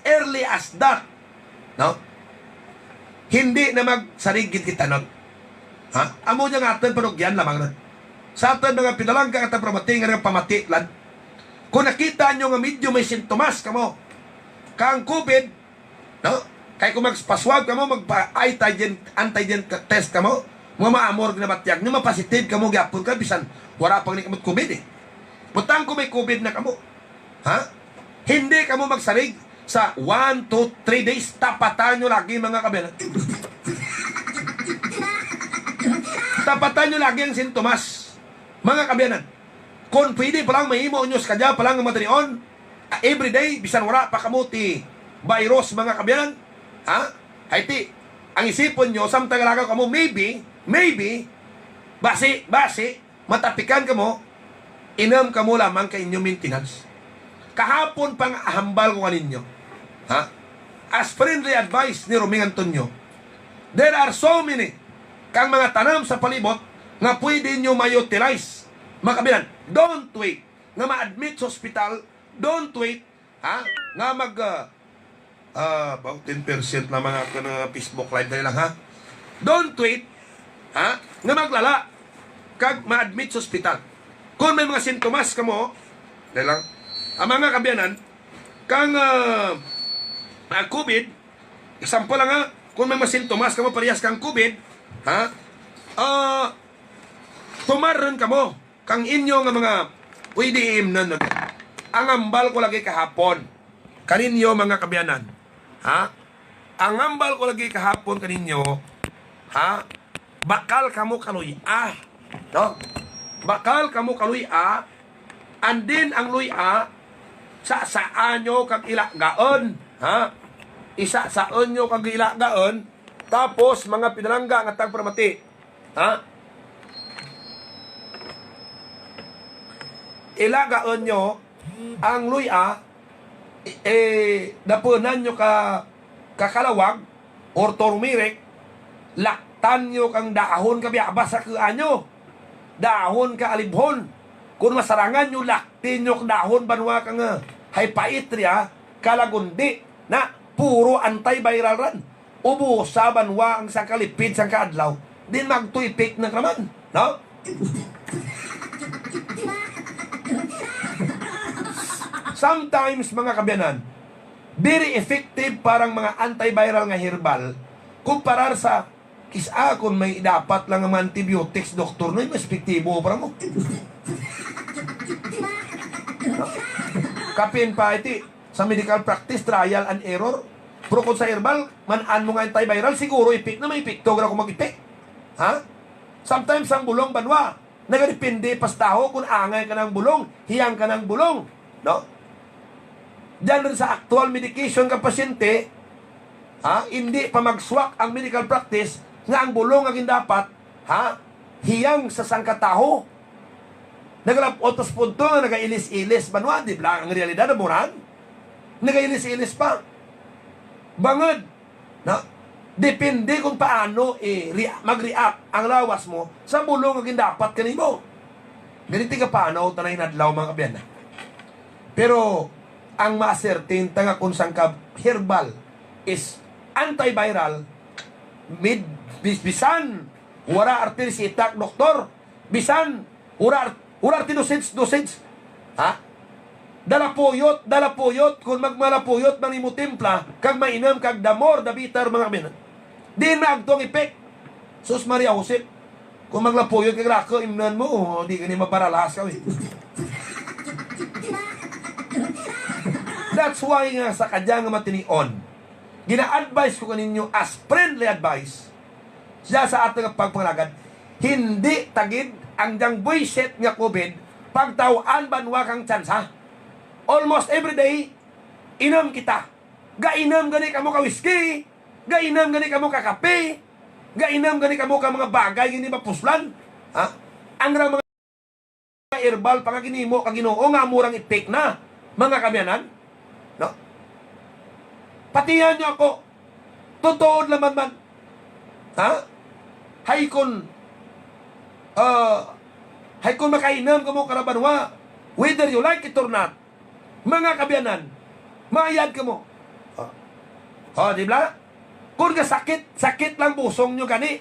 early as that, no? Hindi na magsarigid kita nun. Ha? Amo niya nga atin panugyan lamang nun. Sa atin mga pinalangga at pramati nga pamati lan. Kung nakita nyo nga medyo may sintomas kamo, kang COVID, no? Kaya kung magpaswab kamo, antigen test kamo, mga maamor na batyag, nga mapositive kamo, gapon ka, bisan wala pang nikamot COVID eh. Butang kung may COVID na kamo, ha? Hindi kamo magsarig sa 1 to 3 days, tapatan nyo lagi mga kabilan. Tapatan nyo lagi ang sintomas, mga kabiyanan. Kung pwede palang mahimo nyo sa kadya palang matanion, everyday, bisan wala pa kamuti virus, mga kabiyanan, ha? Haiti, ang isipon nyo, samtang lagaw kamo, maybe, basi, matapikan kamo, inam kamo lamang ka inyong maintenance. Kahapon pang hambal ko kaninyo, ha? As friendly advice ni Roming Antonio, there are so many kang mga tanam sa palibot nga pwede nyo ma-utilize. Mga kabilan, don't wait nga ma-admit sa hospital, don't wait, ha? Nga about 10% na mga Facebook live na lang, ha? Don't wait, ha? Nga maglala kag ma-admit sa hospital. Kung may mga sintomas kamo, dahil lang, ang mga kabiyanan, kang COVID, example lang, ha? Kung may mga sintomas kamo, parehas kang COVID, ha? Tumaron kamo kang inyo nga mga pwede imnan. Ang ambal ko lagi kahapon kaninyo mga kabiyanan, ha? Ang ambal ko lagi kahapon kaninyo, ha? Bakal kamo kaluya, no? Bakal kamo kaluya, and then ang luya sa saan nyo kag ilagaon, ha? Isa saan nyo kag ilagaon. Tapos, mga pinalangga nga tagpramati, ha? Ilagaon nyo ang luya, napunan nyo kakalawag or turmeric, laktan nyo kang dahon kabiabas sa kaanyo, dahon ka alibhon. Kung masarangan nyo, laktin nyo dahon banwa kang hypaitria, kalagundi, na puro antiviral ran. Ubo sa banwa ang sakalipid sa kaadlaw, din magtuipik ng raman, no? Sometimes, mga kabiyanan, very effective parang mga antiviral nga herbal, kumparar sa kisa kung may dapat lang ang antibiotics, doktor, no, mas efektibo para mo. No? Kapin pa iti, sa medical practice, trial and error. Pero kung sa herbal, manan mo nga antiviral, siguro ipik na may ipik. Tawag ako mag-ipik. Ha? Sometimes ang bulong banwa, nagadipindi pas tao kung angay ka ng bulong, hiyang ka ng bulong. No? Diyan rin sa actual medication ka pasyente, ha? Hindi pa magswak ang medical practice nga ang bulong ang dapat, ha? Hiyang sa sangkataho. Nagalapotos punto nga nagailis-ilis banwa, di ba? Ang realidad na buran, nagailis-ilis pa. Bangad, na? Depende kung paano mag-react ang lawas mo sa bulong ang dapat kanimo. Ganito ka paano, tanay nadlaw mga kabyan. Pero, ang ma-certain tanga kung saan ka herbal is antiviral, bisan, wala artil si itak doktor, bisan, wala artil dosage, ha? Dalapuyot, kung magmalapuyot mang imutimpla, kag mainam, kag damor, dabitar, mga kabinan. Di na agtong ipek. Sus Maria Jose, kung maglapuyot kag rako, imnan mo, di ka ni maparalas ka, That's why nga sa kadya nga matinion, gina-advise ko kaninyo as friendly advice, siya sa ating pagpangalagad, hindi tagid ang dang buisit nga COVID, pagtawaan banwa kang tsansa. Almost every day, inom kita. Gainom gani kamo ka whiskey, gainom gani kamo ka kape, gainom gani kamo ka mga bagay gini mapuslan. Ha? Ang mga herbal pangaginimo ka Ginoo nga murang ipik na mga kamyanan. No? Patiyan niyo ako. Totoo naman man. Ha? Hay kun makainom kamo karabanwa, whether you like it or not. Mga kabyanan, mayad ka mo. O, di ba? Kung ka sakit lang busong nyo gani,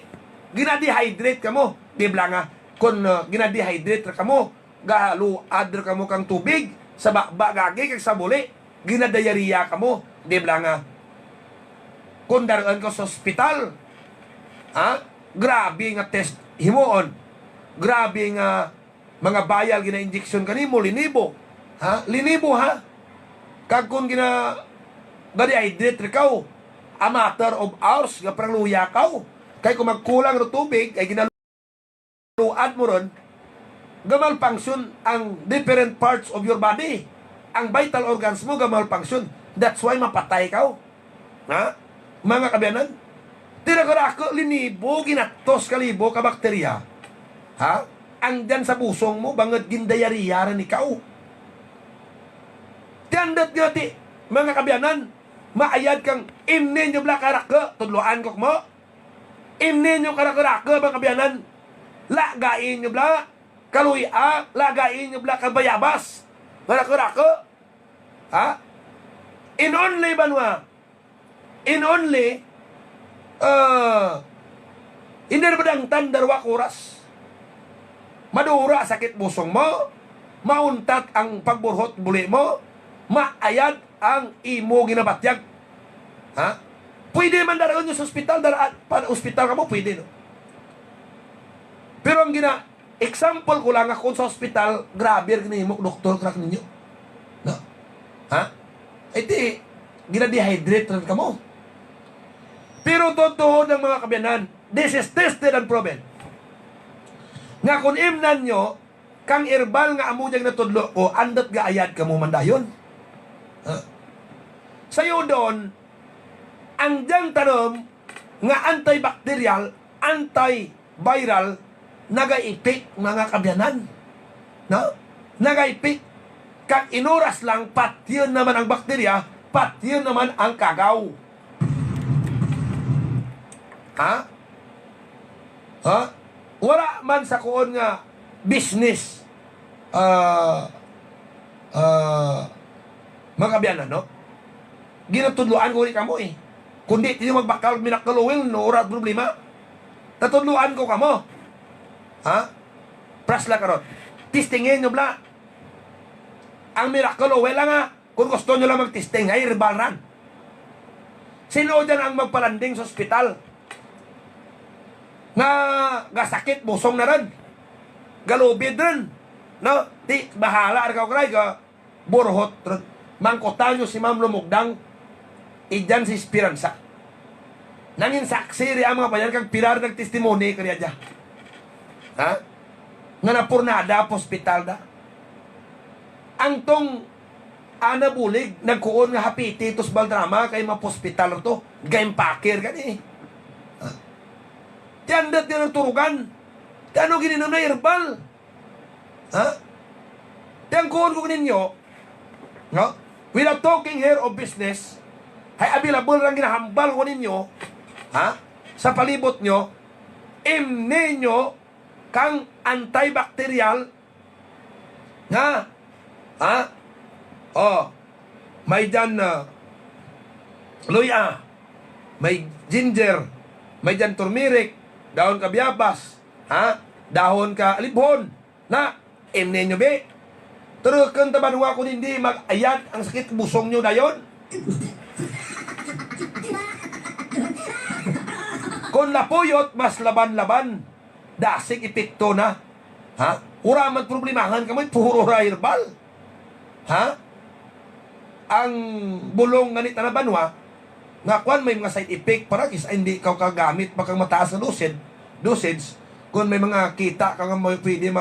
gina-dehydrate ka mo. Di ba nga? Kung gina-dehydrate ka mo, galuad ka mo kang tubig, sa bagagi kag sa buli, ginadayariya ka mo. Di ba nga? Kung daraan ka sa ospital, grabe nga test himuon. Grabe nga mga bayal gina-injection kanimo, linibo. Linibo ha? Kag kung dehydrate ka, a matter of hours, nga parang luya ka. Kaya kung magkulang ng tubig, ay ginaluad mo ron, gamal function ang different parts of your body. Ang vital organs mo, gamal function. That's why mapatay ka. Mga kabiyanan, tira ko, linibo, ginatos kalibo ka bakterya. Ang dyan sa busong mo, bangad gindayariya rin ikaw. Tiyandat nga ti, mga kabiyanan, maayad kang imnin nyo bla karaka, tudloan ko mo. Imnin nyo karaka, mga kabiyanan, lagain nyo bla, kaluya, lagain nyo bla kabayabas, karaka. In only banwa, hindi na badangtan darwa kuras. Madura sakit busong mo, mauntat ang pagburhot buli mo, maayad ang imo ginabatyag. Pwede man daraon yung sa ospital, para ospital ka mo, pwede, no? Pero ang example ko lang ako sa ospital, grabe ang ginahimok, doktor, krak ninyo. No? Iti, gina-dehydrate rin ka mo. Pero totoo ng mga kabiyanan, this is tested and proven. Nga kung imnan nyo, kang herbal nga amudyang natudlo, o andat ga ayad ka mo mandayon. Sa'yo doon, ang diyang tanom nga antibacterial, antiviral, nagaipik mga kabyanan. No? Nagaipik. Kag inuras lang, patyon naman ang bakterya, patyon naman ang kagaw. Wala man sa kuon nga business mga kabyanan, no? Ginatudluan ko rin kamo eh. Kundi tiyo magbakal minakaluwil, no ora problema. Tatudluan ko kamo. Prasla karot. Tistingin nyo bla. Ang miracle oil lang kung gusto nyo lang mag-testing, ay herbal ran. Sino dyan ang magpalanding sa ospital? Nga sakit, busong na rin. Galubid rin. No? Di, bahala, arkaw kray, burhot rin. Mangkotan nyo si Ma'am Lumugdang, idyan si Esperanza. Nangin saksi ang mga bayan, kag pilar ng testimony, kanya dyan. Nga napurnada, hospital da. Ang tong anabulig, nagkuon nga hapiti, tos baldrama, kay mapospital to, game pakir ka ni. Tiyandat nyo ng turugan. Tiyan gininam na herbal. Tiyan kuon ko ninyo, no? Without talking here of business, ay available lang ginahambal ko ninyo, sa palibot nyo, imne nyo, kang antibacterial, nga, may dyan luya, may ginger, may dyan turmeric, dahon ka biyabas, dahon ka libhon, na, imne nyo be, turukan tabanwa kung hindi mag-ayat ang sakit busong nyo na yon. Kung napuyot, mas laban-laban, dasig epekto na, uraman problemahan ka mo, puro herbal. Ang bulong ganit na banwa, nga kwan may mga side effect para kis hindi ka kagamit makang mataas na dosage, kung may mga kita ka nga mo pwede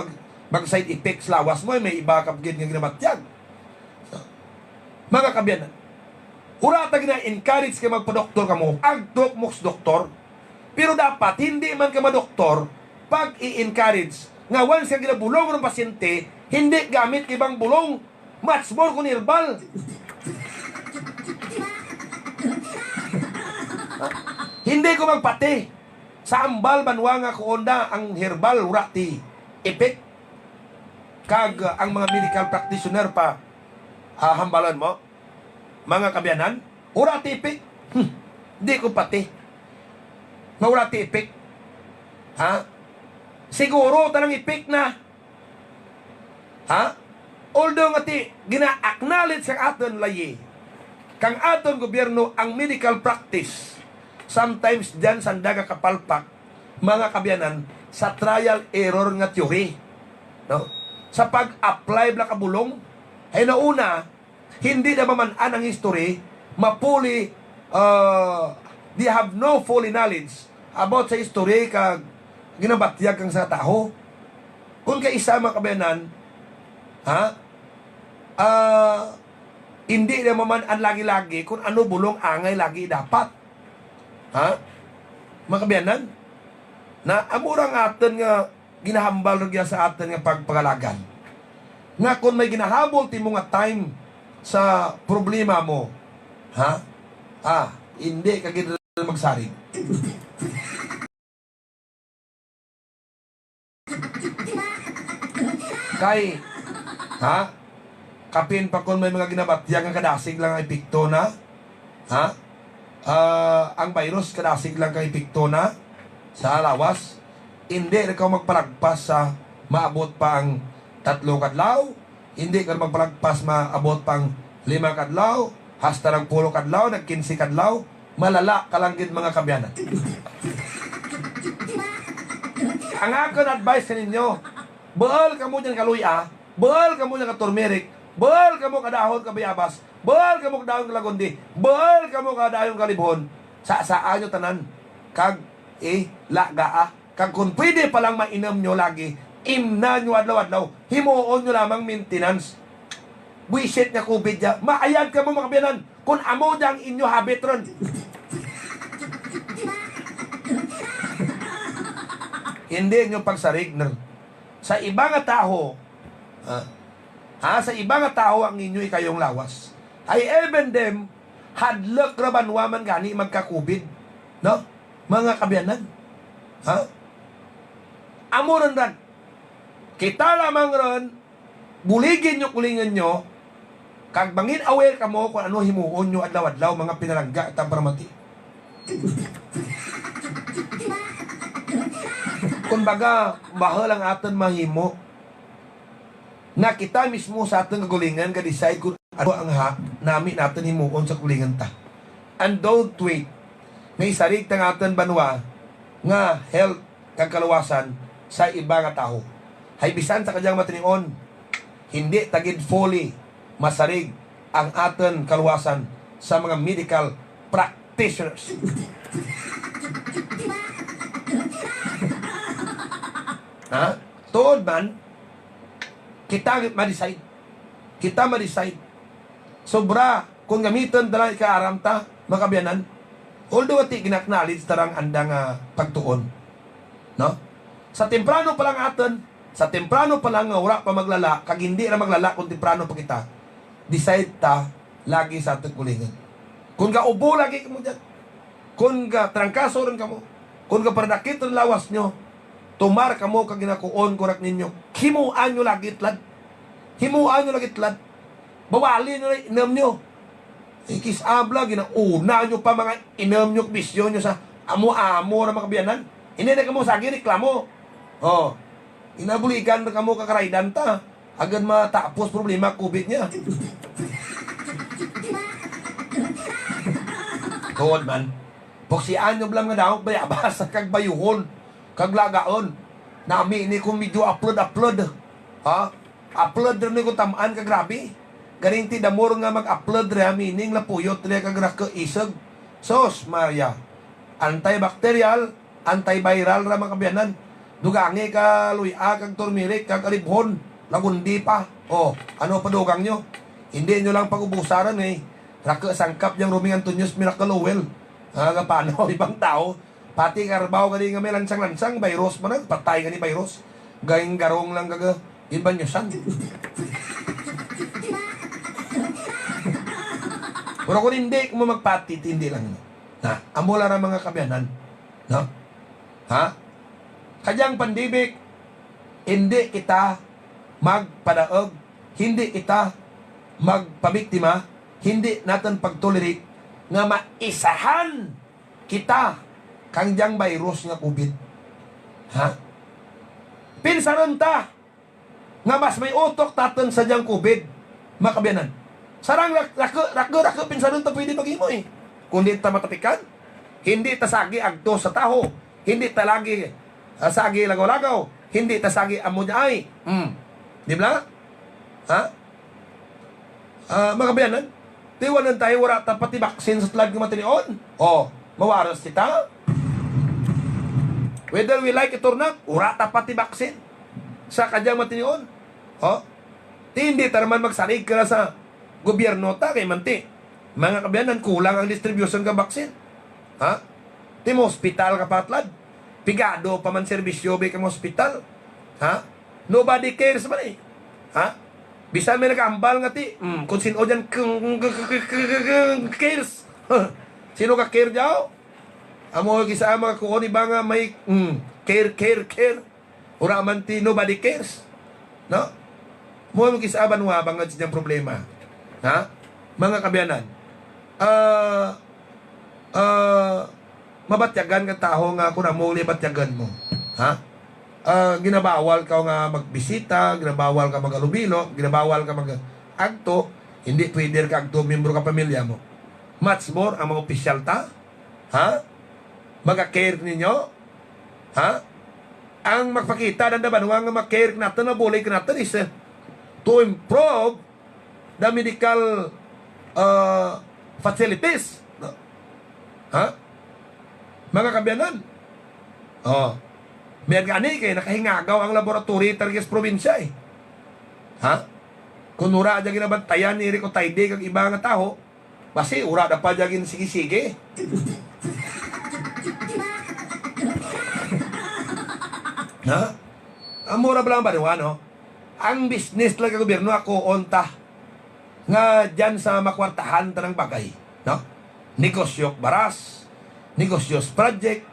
mag side effects lawas mo, may iba kapagin nga ginabatyag. Mga kabyanan, urata gina-encourage ka magpa-doktor ka mo, agdok moks doktor, pero dapat hindi man ka ma-doktor pag i-encourage nga once ka ginabulong ng pasyente, hindi gamit ibang bulong, much more kung herbal. Hindi ko magpati sa ambal banwa nga kuonda ang herbal urati epek kag ang mga medical practitioner pa hambalan mo mga kabyanan urati epek Di ko pati. Mawala ti ipik. Ha? Siguro tanang ipik na. Ha? Although nga ti, gina-acknowledge kang aton layi. Kang aton gobyerno ang medical practice. Sometimes dyan sandaga kapalpak, mga kabyanan, sa trial error nga theory. No? Sa pag-apply bla kabulong, ay nauna, hindi na maman-an ang history, mapuli, they have no fully knowledge about sa history kag ginabatyag kang sa tao. Kung kaisa mga kabyanan, ha? Hindi na maman-an lagi-lagi kung ano bulong angay lagi dapat. Ha? Mga kabyanan, na amurang atin nga ginahambal rin sa atin nga pagpagalagan. Nga kung may ginahabol ti mo nga time sa problema mo, ha? Hindi ka gina magsarig. Kay, ha? Kapin pa kung may mga ginabatyang nga kadasig lang ay pikto na, ha? Ang virus kadasig lang kay pikto na sa lawas, hindi na ka magpalagpas sa maabot pa ang 3 kadlaw, hindi ka magpalagpas maabot pang 5 kadlaw, hasta ng 10 kadlaw, nag 15 kadlaw, malala ka lang gid mga kabyanan. Ang akong advice sa ninyo, baal ka mo dyan kaluya, baal ka mo dyan katurmerik, baal ka mo kadahon kabayabas, baal ka mo kadahon kalagundi, baal ka mo kadahon kalibhon, saan nyo tanan, kag lagaa, kag kung pwede palang mainam nyo lagi, imna nyo adlaw-adlaw, himuon nyo lamang maintenance. Buisit nga COVID ya, maayag ka mo mga kabyanan, kung amo dang inyo habit ron. Hindi nyo pagsarig na. Sa iba nga tao, sa iba nga tao ang inyo ikayong lawas. Ay even them, hadlok rabanwaman gani magka-COVID. No? Mga kabyanan. Ha? Amo ron ran. Kita lamang ron, buligin nyo, kulingan nyo, kag bangin aware ka mo kung ano himuon nyo adlaw-adlaw mga pinalangga at paramati. Kung baga, mahal ang aton mahimo na kita mismo sa aton kagulingan ka-decide kung ano ang nami natin himuon sa kulingan ta. And don't wait. May sarig tang aton banwa nga health kag kaluwasan sa iba nga tao. Hay bisan sa kanyang matinion, hindi tagid fully masarig ang aton kaluwasan sa mga medical practitioners. Ha? Tuod man, kita ma-decide. Kita ma-decide. Sobra, kung gamiton talang ikaaram ta, makabyanan, although ati ginaknowledge tarang andang pagtuon. No? Sa temprano pa lang aton, sa temprano pa lang wala pa maglala, kag hindi na maglala kung temprano pa kita, decide ta lagi sa ating kulingan. Kung ka ubo lagi ka mo dyan, kung ka trangkaso rin ka mo, kung ka paradakit ang lawas nyo, tumar ka mo kag ginakuon kurak ninyo, himuan nyo lagi itlad. Himuan nyo lagi itlad. Bawali nyo na inam nyo. Ikisabla, ginauna nyo pa mga inam nyo, bisyo nyo sa amo-amo na makabiyanan. Hindi na ka mo sagi, reklamo. Inabuligan na ka mo kakaraydan ta. Agad matapos problema COVID niya. Tuod man. Puksian nyo blang nga daw, bayabas kag bayuhon, kag lagaon. Nami ni kung medyo upload. Upload rin ko tamaan kag grabe. Garing ti damor nga mag-upload rin, meaning lapuyot rin kag raka isag. Sos, Maria. Antibacterial, antiviral ra mga kabyanan. Dugangi ka, luya, kag turmeric, kag alibhon. Lagundi pa. Ano pa dugang nyo? Hindi nyo lang pag-ubusaran Raka sangkap yung Roming Antonius Miracle Oil. Paano? Ibang tao. Pati karbaw ka nga may lansang-lansang. Virus mo na. Patay ka ni virus. Gayong garong lang kaga. Iba nyo san. Pero kung hindi, kung magpatit, hindi lang. Amula na mga kabyanan. No? Kanyang pandemic, hindi kita magpadaog, hindi kita magpabiktima, hindi natin pagtolerate nga maisahan kita kangjang virus nga COVID. Ha? Pinsaron ta nga mas may utok taton sa diyang COVID. Makabiyanan. Sarang rako pinsaron ta pwede magimo eh. Kundi ta matapikan, hindi ta sagi agto sa taho, hindi ta lagi sagi lagaw-lagaw, hindi ta sagi amo ay. Di ba? Ha? Makabiyanan. Tiwanan tayo wala ta pati baksin sa tulad ng matinion. Mawaras kita. Whether we like it or not, wala ta pati baksin sa kadyang matinion. Hindi ta naman magsarig ka sa gobyerno ta kay manti. Mga kabiyanan, kulang ang distribution ka baksin. Ti mo hospital ka patlad. Pigado pa man serbisyo bay kang hospital. Nobody cares man eh. Bisa may nag-ambal nga ti. Kung sino dyan cares. Sino ka care dyaw? Amo kisama ko ni ba nga may care. Ura man ti nobody cares. No? Mo kisama nga bangad siya problema. Mga kabiyanan. Mabatyagan ka tao nga kung amuli batyagan mo. Ginabawal ka nga magbisita, ginabawal ka mag-alubilo, ginabawal ka mag-agto, hindi pwede ka agto, membro ka pamilya mo. Much more, ang mga opisyal ta, mag-care ninyo, ang magpakita ng dabanwa nga mag-care natin, mabulig natin is to improve the medical facilities. Mga kabiyanan, may gani kay nakahingagaw ang laboratory targes probinsya eh. Kung ura dyan ginabantayan ni Rico Taide kag iba nga tao, basi ura na pa dyan sige-sige. Ang mura ba lang ba diwa, no? Ang business lang ka gobyerno ako onta nga dyan sa makwartahan ta ng bagay, no? Negosyo baras, negosyo project,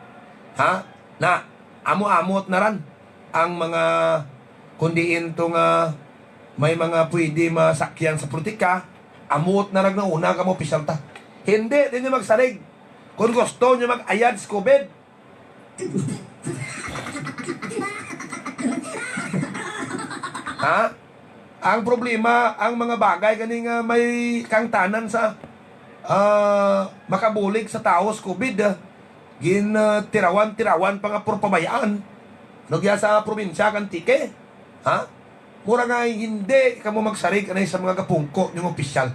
na amo-amot na ran ang mga kundiin to nga may mga pwede masakyan sa politika, amot na rin na una ka mo opisyal ta. Hindi din nyo magsarig. Kung gusto nyo mag-ayad sa COVID, ang problema, ang mga bagay ganing may kangtanan sa makabulig sa tao sa COVID, tirawan pa nga puro pabayaan. Nagya sa probinsya kan tike. Mura nga hindi ka mo magsarig anay sa mga kapungko yung opisyal.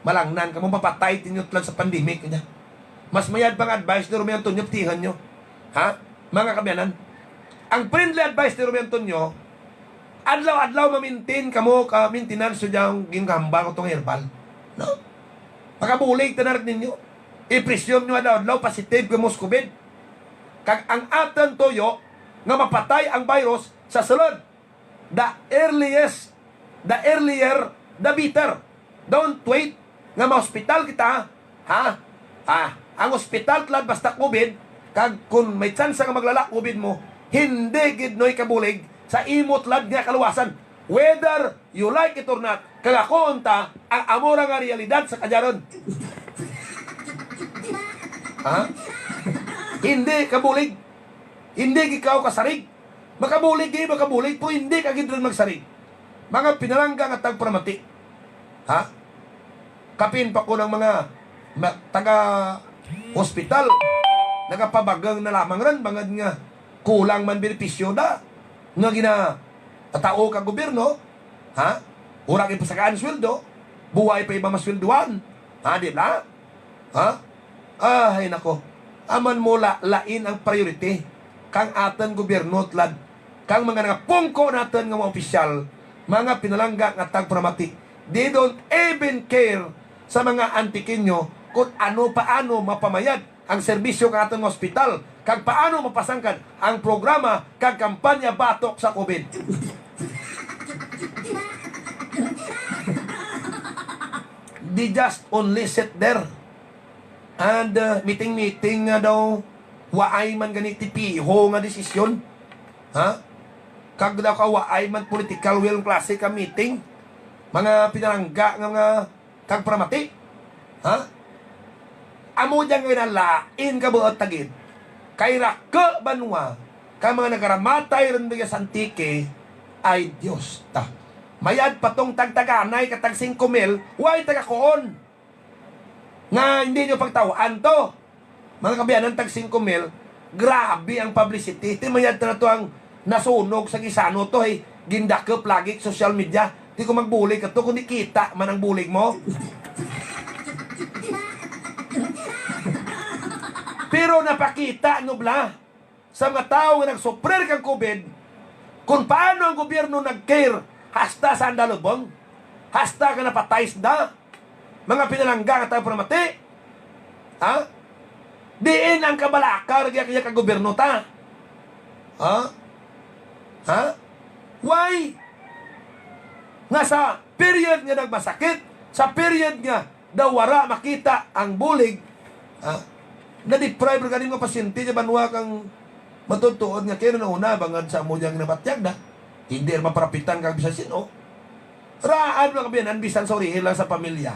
Malangnan ka mo mapatay tinyo tlan sa pandemic niya. Mas mayad pang advice ni Romeo Antonio ptihan nyo. Mga kabiyanan, ang friendly advice ni Romeo Antonio, adlaw-adlaw mamintin ka mo ka maintenance so diyang ginghambal ko itong herbal. No? Makabulig tanarak ninyo. I-presume nyo adlaw positive ka mo sa COVID. Kag ang atan toyo nga mapatay ang virus sa sulod. The earlier, the better. Don't wait nga ma-hospital kita. Ang hospital tlad basta COVID, kag kung may chance nga maglala COVID mo, hindi gid noy kabulig sa imot lad nga kaluwasan. Whether you like it or not, kag ako unta ang amora nga realidad sa kadyaron. Hindi kabulig. Hindi ikaw kasarig. Makabulig po hindi ka gid magsarig. Mga pinalangga nga tagpramati. Kapin pa ko ng mga taga hospital nagapabagang na lamang ran bangad nga kulang man benepisyo da nga gina tao ka gobyerno. Ura kay pasakaan sweldo, buhay pa iba masweldoan. Di ba? Ay nako, aman mo lain ang priority kang atan gobyerno tlad kang mga nga pungko natin nga mga opisyal, mga pinalangga nga tagpramati, they don't even care sa mga antikinyo kung paano mapamayad ang serbisyo ng ating hospital, kag paano mapasangkad ang programa kag kampanya batok sa COVID. They just only sit there and meeting daw waay man ganiti piho nga desisyon. Kag daw ka waay man political will klase ka meeting, mga pinalangga nga kag pramati. amo diyang ginalain ka buot tagid. Kay raka banwa, ka mga nagaramatay rin mga santike, ay Diyos ta. Mayad patong tagtaganay katag 5,000, way tagakoon. Nga hindi nyo pagtawaan to. Mga kabiyanan tag 5,000, grabe ang publicity. Iti mayad na to ang nasunog sa gisano to, hey, gindakop lagi social media. Di ko magbulig ka to, kundi kita man ang bulig mo. Pero napakita, nubla, sa mga tao nga nagsuprer kang COVID, kung paano ang gobyerno nag-care, hasta sa andalubong, hasta ka napatay da, mga pinalangga ka tayo pramati, ha? Diin ang kabalakar, kaya ka gobyerno ta. Ha? Ha? Why? Nga sa period nga nagmasakit, sa period nga dawara makita ang bulig, na-deprive ka rin mga pasyente, banwa kang matutuod nga kaya na una, bangad sa mo diyang nabatyag na, hindi maparapitan kang bisa sino. Raan mga kabiyanan, bisan sa orihil lang sa pamilya.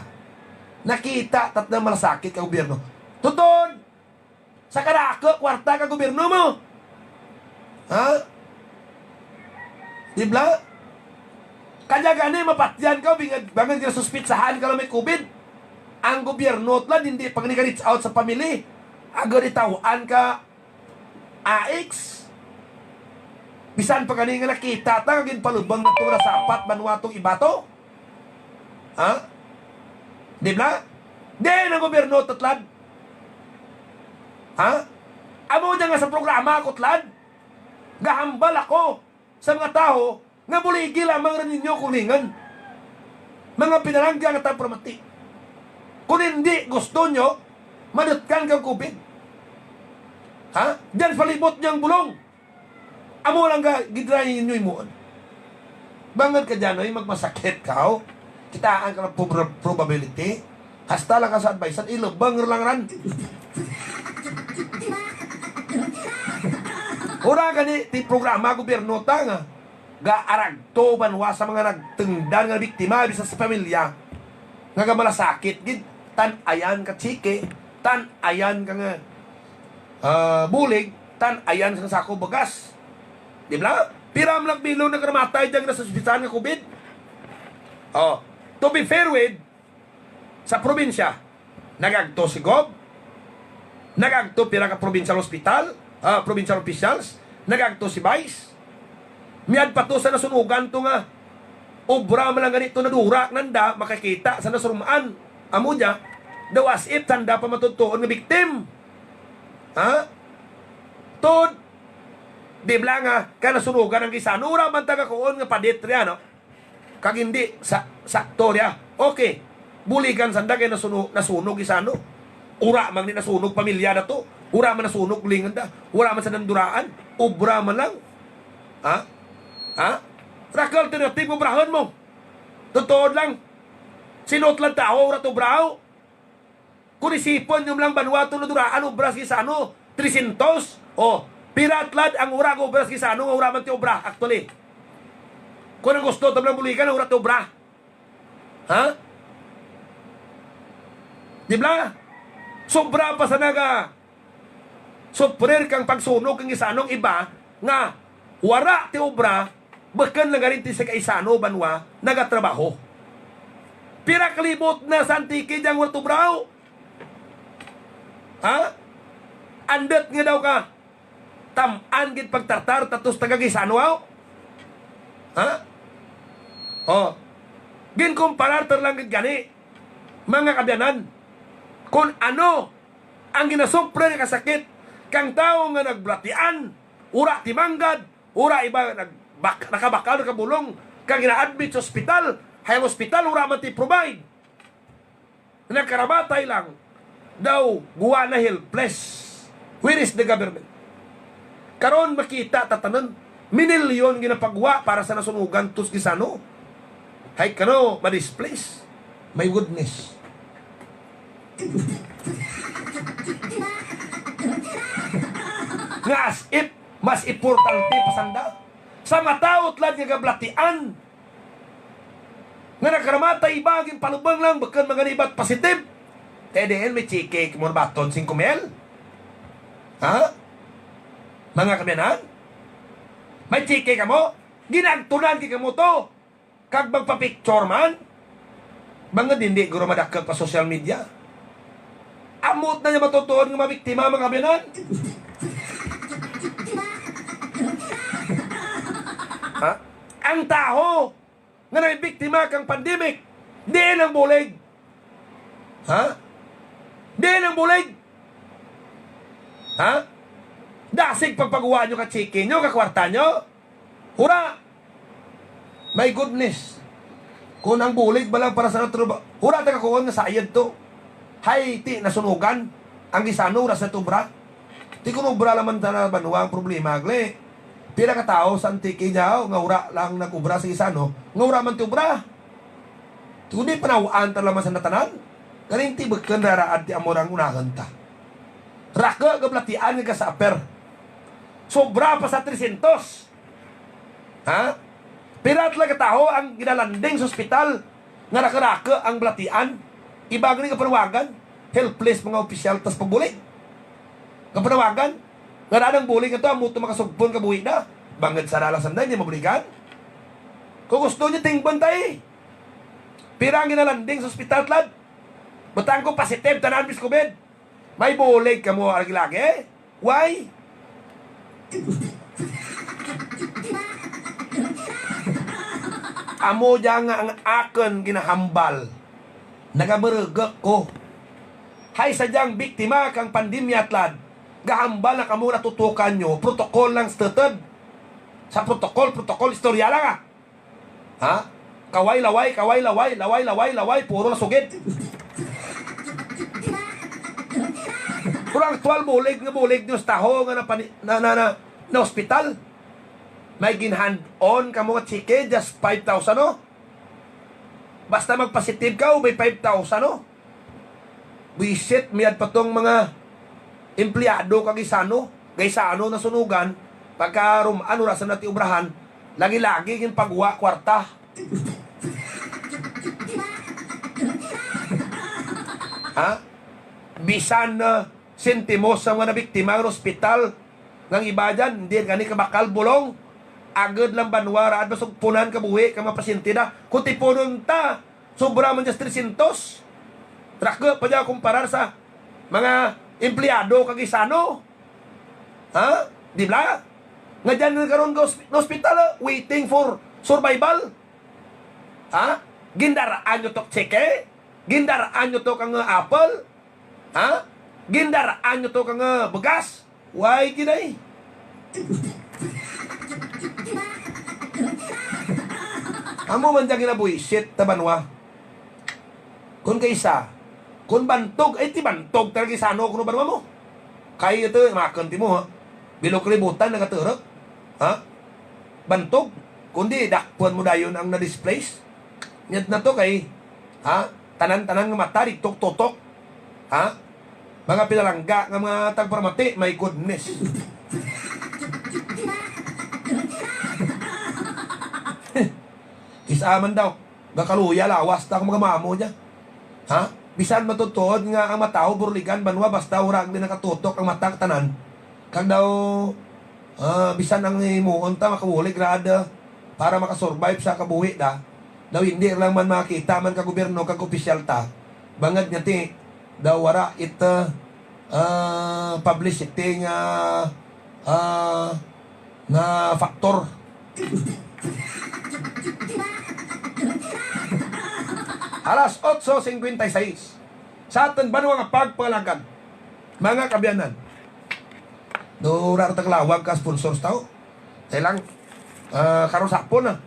Nakita, tat na malasakit ka gobyerno. Tutod! Sa karako, kwarta ka gobyerno mo. Ha? Dibla? Kanya gani mapatyan ka, bangad ka suspitsahan ka lang may COVID. Ang gobyerno tla, hindi pag ni-reach out sa pamili, agad itawaan ka AX. Bisan pa gani nga nakita, tagagin palubang na ito na sapat, banwatong iba to. Ha? Di ba? Di ang gobyerno tatlad. Ha? Amo dyan nga sa programa ko tlad. Gahambal ako sa mga tao nga buligi lamang rin ninyo kuningan. Mga pinalangga nga tayo pramati. Kung hindi gusto nyo, manutkan kang COVID. Ha? Diyan palibot niyang bulong. Amo lang ka, gidrayin nyo imuon. Bangad ka dyan, ay magmasakit ka, oh. Kitaan ka ng probability. Hasta lang ka sa advice, at ilubang lang ran. Ura gani, ti programa gobyerno ta nga. Gaaragto banwa sa mga nagtengdan nga biktima bisa sa pamilya nga malasakit gid tan ayan ka chike, tan ayan ka nga bulig, tan ayan sa sako bagas, di ba? Piram lang bilo nagkamatay dyan na sa ospital nga COVID. To be fair with, sa probinsya nagagto si Gob, nagagto pira ka provincial hospital, provincial officials, nagagto si Vice. Miyad pa to sa nasunugan to nga obra man lang ganito na durak nanda makikita sa nasurumaan amo dya daw as if tanda pa matutuon nga biktim. Ha? Tod di bla nga ka nasunugan ang gisano ura man taga kuon nga padetria no kag hindi sa saktorya okay buligan sanda kay nasunog gisano ura man ni nasunog pamilya na to ura man nasunog lingan da ura man sa nanduraan obra man lang. Ha? Ha? Rakal alternative mo brahon mo. Totoo lang. Sinot lang tao, rato braho. Kung isipon yung lang banwato na duraan, obras kisano, 300. Piratlad ang ura ko obras kisano, ura man ti obra, actually. Kung ang gusto, tablang bulikan, ura ti obra. Ha? Di ba? Sobra pa sa naga. Soprer kang pagsunog kang isanong iba, nga, wara ti obra, bakan lang rin ti sa kaisano banwa, nagatrabaho. Pira kalibot na sa antike diyang wato braw. Ha? Andet nga daw ka, taman git pagtartar, tatos tagagisano aw. Ha? Gin kumparar lang git gani, mga kabyanan, kung ano ang ginasopre nga kasakit, kang tao nga nagblatian, ura timanggad, ura iba nakabakal, nakabulong, kang ina-admit sa ospital, hayang ospital, ura man ti provide. Nagkarabatay lang, daw, guwa na helpless. Where is the government? Karon makita, tatanan, minilyon ginapagwa para sa nasunugan tus gisano. Hay kano, ma-displace. My goodness. Nga as if, mas importante pasanda. Sa matao tlad nga gablatian. Nga nagkaramatay ibagin palubang lang, bakan mga ibat positive. TDN may chike mo baton 5 mil. Ha? Mga kabyanan? May chike ka mo? Ginagtunan ka mo to. Kag magpa-picture man. Mga hindi guro madakag pa social media. Amot na niya matutuon ng mga biktima, mga kabyanan. Ha? Ang tao nga na biktima kang pandemic, di nang bulig. Ha? Di nang bulig. Ha? Dasig pagpagawa nyo ka chicken nyo, ka kwarta nyo. Hura! My goodness. Kung ang bulig balang para sa natruba, hura taga kuwan nga sayad to. Hay, ti, nasunugan. Ang gisano, ras na tubra. Ti kunubra laman na banwa ang problema, agle. Pila ka tao sa antiki niya, nga ura lang nag-ubra sa gisano, nga ura man tubra. Kundi panawaan talaman sa natanan. Galing ti bagkan raraad ti amorang unahan ta. Raka gablatian nga sa aper. Sobra pa sa 300. Ha? Pirat lang katao ang ginalanding sa ospital nga nakaraka ang blatian. Ibag rin kapanawagan. Helpless mga opisyal tas pagbulig. Kapanawagan. Nga na ng bulig ito, ang muto makasugpon kabuhi na. Bangad sa ralang sanday, hindi mabuligan. Kung gusto niya tingban tayo. Pira ang ginalanding sa ospital tlad. Butang ko positive, tanan bis COVID. May bulig ka mo lagi-lagi. Why? Amo dyan nga ang akin ginahambal. Nagamaragak ko. Hay sadyang biktima kang pandemya tlad. Gahambal na kamo natutukan nyo. Protokol lang stated. Sa protokol, istorya lang ha? Kaway-laway, kaway-laway, laway-laway, puro lasugid. Pero ang actual bulig nyo sa taho nga na hospital. May ginhand-on ka mga chike, just 5,000 no? Basta magpositive ka, may 5,000 no? Visit, miyad pa tong mga empleyado kagisano, gaysano na sunugan, pagka ano rasa natin ubrahan, lagi-lagi yung pagwa, kwarta. Ha? Bisan na sentimos sa mga nabiktima ng ospital, ng iba dyan, hindi gani kabakal bulong, agad lang banwara, at basog punan kabuhi, ka mga pasyente na, kung tipunon ta, sobra man dyan 300, traka pa dyan kumparar sa mga empleyado kagisano. Ha? Di ba? Nga dyan nagkaroon ka ng ospital, waiting for survival. Ha? Gindaraan nyo to cheke? Gindaraan nyo to kang apple? Ha? Gindaraan nyo to kang bagas? Why kinay? Amo man dyan ginabuisit tabanwa. Kung kaysa, kung bantog, ay ti bantog talaga isano kung banwa mo. Kaya ito, makan ti mo ha. Bilog kalibutan, nagaturok. Ha? Bantog. Kundi, dakpuan mo dayon ang na-displace. Nyat na to kay, ha? Tanan-tanan ng mata, tok-totok. Ha? Mga pinalangga ng mga tagparamati, my goodness. Isaman daw. Gakaluya, lawas, ta mga mamo niya. Ha? Bisan matutuod nga ang mataw, burligan, banwa, basta urag din nakatutok ang matang tanan. Kag daw, bisan ang imuon ta, makawulig rada, para makasurvive sa kabuhi da. Daw hindi lang man makita man ka gobyerno, kag opisyal ta. Bangad nga ti, daw wara ita publicity nga factor. Alas 8:56 sa atin ba nga pagpalagan mga kabyanan do rartag lawag ka sponsors tao lang karon sapon na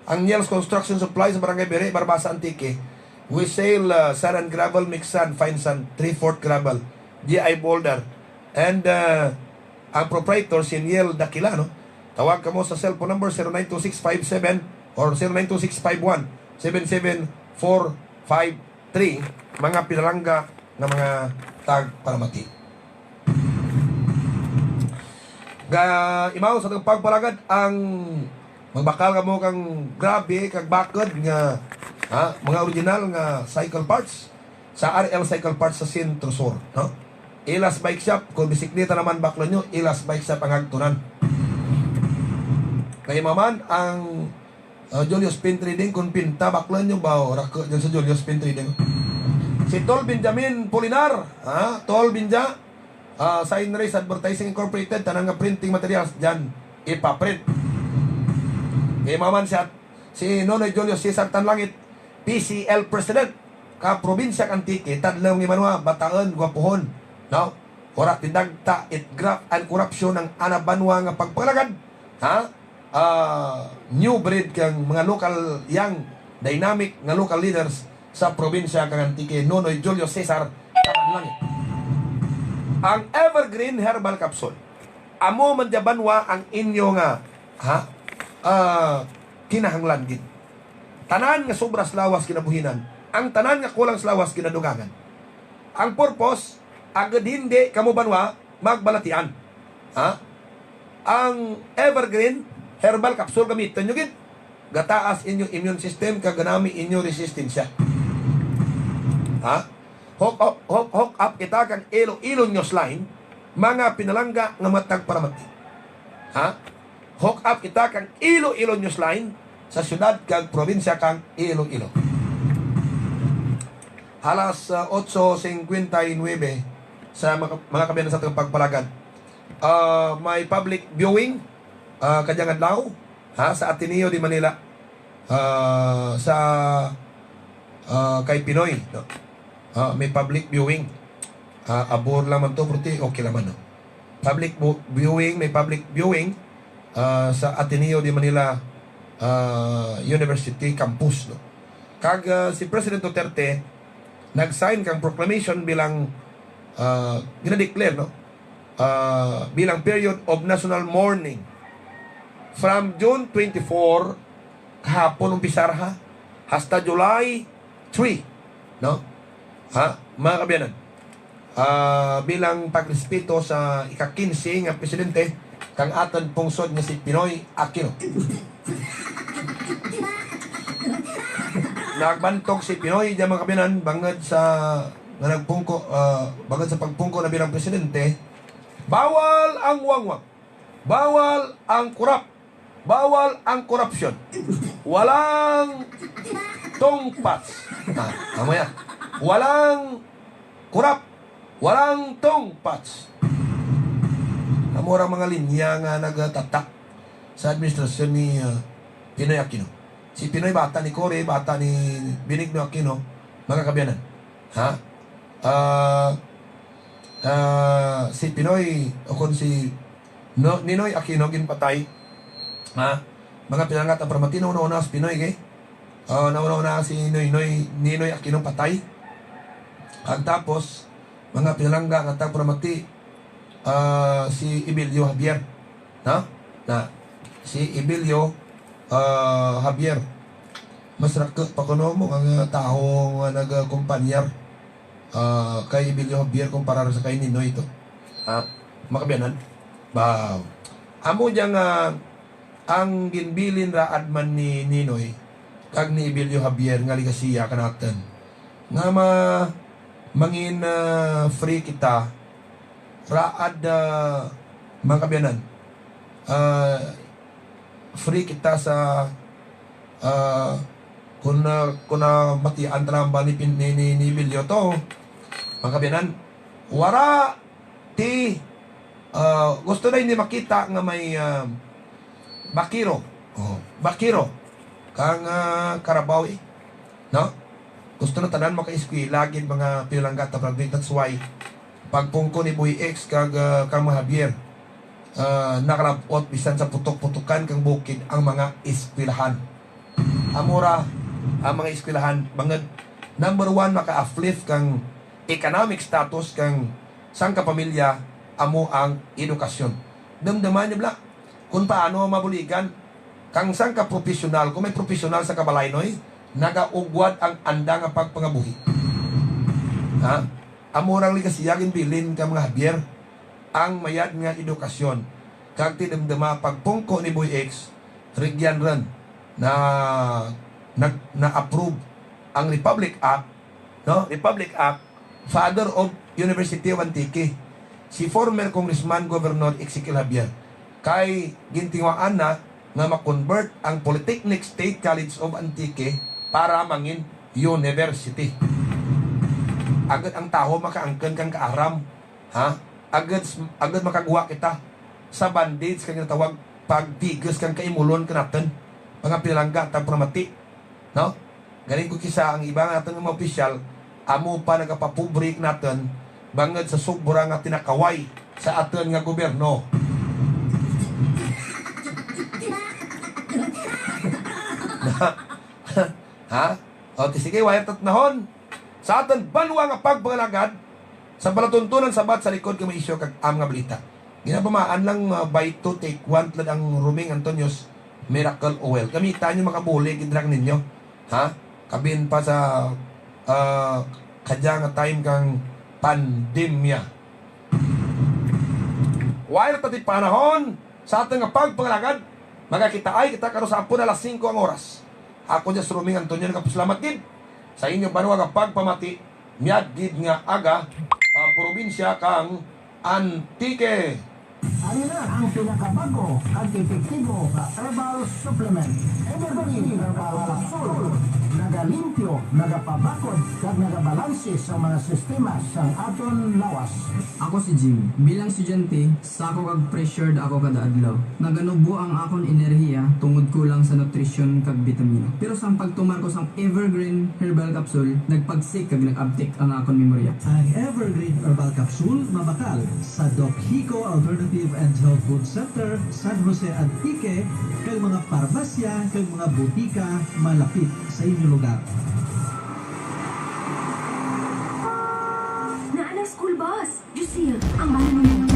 ang Niels Construction Supply sa Barangay Bere, Barbasa, Antique. We sell sand and gravel, mixed sand, fine sand, 3/4 gravel, GI boulder, and ang proprietor si Niel Dakila, no? Tawag ka mo sa cellphone number 092657 or 092651-77453, mga pinalangga ng mga tagparamati. Imaw sa pagpalagad ang magbakal ka mo kang grabe, kag bakod nga mga original nga cycle parts. sa RL Cycle Parts sa Centro Sur, no? Ilas Bike Shop, kung bisikleta naman baklo nyo, Ilas Bike Shop ang hagtunan. Kaya maman, ang Julius Pin Trading, kung pinta baklo nyo ba, rako dyan sa Julius Pin Trading. Si Tol Benjamin Polinar, Tol Benja, Sign Race Advertising Incorporated, tanang nga printing materials, dyan, ipaprint. Kaya maman siya, si Nonoy Julius Cesar Tanlangit, PCL President, ka probinsya Antique, tadlang ni Manua, Bataan, Guapuhon, no? Ora tindagta, graft and corruption ng anabanwa nga pagpalagad, new breed kang mga local, young, dynamic nga local leaders sa probinsya kang Antique, Nonoy Julio Cesar Tanlangit. Ang Evergreen Herbal Capsule, amo man banwa ang inyo nga, kinahanglan gid. Tanan nga sobras lawas kinabuhinan, ang tanan nga kulang lawas kinadugangan. Ang purpose, agad hindi kamo banwa magbalatian. Ang Evergreen Herbal Capsule gamiton nyo gid. Gataas inyong immune system, kaganami inyong resistensya. Hook up kita kang ilo nyo slime, mga pinalangga nga matag para mati. Hook up kita kang ilo nyo slime sa syudad kang probinsya kang Iloilo. Alas 8:59 sa mga kabiyanan sa itong pagpalagad. May public viewing kanyang adlaw sa Ateneo de Manila sa kay Pinoy, no? May public viewing. Abor lang man to, pero okay naman, no? Public viewing, may public viewing sa Ateneo de Manila University campus, no? Kag si President Duterte nag-sign kang proclamation bilang ginadeclare, no? Bilang period of national mourning from June 24 kahapon umpisar hasta July 3, no? Mga kabiyanan, bilang pagrespeto sa ika-15 nga presidente kang aton pungsod nga si Pinoy Aquino. Nagbantog si Pinoy diyan mga kabiyanan bangad sa nga nagpungko, bangad sa pagpungko na bilang presidente. Bawal ang wangwang, bawal ang kurap, bawal ang korupsyon, walang tongpats, mamaya, walang kurap, walang tongpats. Amorang mga linya nga nagtatak sa administrasyon ni Pinoy Aquino. Si Pinoy, bata ni Cory, bata ni Benigno Aquino, mga kabiyanan. Si Pinoy, o kung si Ninoy Aquino, ginpatay, mga pinangat ang pramatino, una-una si Pinoy, nauna-una si Ninoy Aquino patay. At tapos, mga pinalangga at ang pramati, si Ibilio Javier, si Ibilio Javier, mas rakot pa kuno mo ang taong nagkumpanyar kay Ibilio Javier kumpara sa kay Ninoy ito. Makabiyanan? Amo diyang ang ginbilin raad man ni Ninoy kag ni Ibilio Javier nga ligasiya kanatan nga mangin free kita raad mga kabiyanan, free kita sa kung matian tramba ni Bilyo to mga kabiyanan, wara ti gusto na hindi makita nga may bakiro kang Carabao, no? Gusto na tanan maka-iskwil lagin mga pinalanggat na pragdit. That's why pagpungko ni Boy X kag kang Javier nakalapot bisan sa putok-putukan kang bukid ang mga iskwilahan. Amura ang mga iskwilahan bangad number 1 maka-uplift kang economic status kang sang kapamilya amo ang edukasyon. Damdaman niyo bla kung paano mabuligan kang sang ka profesional, kung may profesional sa kabalaynoy nagaugwad ang anda nga pagpangabuhi. Amurang ligasiyagin bilin ka mga Javier ang mayad nga edukasyon kag tinamdama pagpungko ni Boy X Rigyan ran na approve ang Republic Act no, Republic Act, father of University of Antique, si former Congressman Governor Ezekiel Javier, kay gintiwaan na nga ma-convert ang Polytechnic State College of Antique para mangin university. Agad ang tao makaangkan kang kaaram, ha? Agad makagawa kita sa bandage kang tawag pagtigas kang kaimulon kanaton mga pinalangga ta pramati, no? Galing ko kisa ang ibang natin mga opisyal amo pa nagapapubrik natin bangad sa sobra nga tinakaway sa aton nga gobyerno. Ha? O, sige, wire tatnahon. Sa aton banwa nga pagpangalagad, sa palatuntunan sabat sa likod kay may isyo kag am nga balita. Ginapamaan lang by to take one tlad ang Ruming Antonios Miracle Oil. Gamitan nyo makabuli, gidrag ninyo. Ha? Kabin pa sa kadya nga time kang pandemya. Wire tati panahon sa aton nga pagpangalagad, magakita ay kita karo sa ampun alas 5 ang oras. Ako dyan sa Ruming Antonio nagapasalamat gid sa inyo banwa nga pagpamati miyad gid nga aga ang probinsya kang Antique. Ano na ang pinakabago at epektibo sa herbal supplement. Evergreen Herbal Capsule. Nagalimpyo, nagapabakod, kag nagabalanse sa mga sistema sa aton lawas. Ako si Jim. Bilang estudyante, sako kag pressured ako kada adlaw. Naganubo ang akon enerhiya tungod kulang sa nutrisyon kag bitamina. Pero sa pagtumar ko sang Evergreen Herbal Capsule, nagpagsik kag nag-uptick ang akon memorya. Ang Evergreen Herbal Capsule mabakal sa Doc Hico Alternative and Health Food Center, San Jose Antique, kag mga parmasya, kag mga butika malapit sa inyong lugar. Naana school bus. Jusil, ang mahal mo na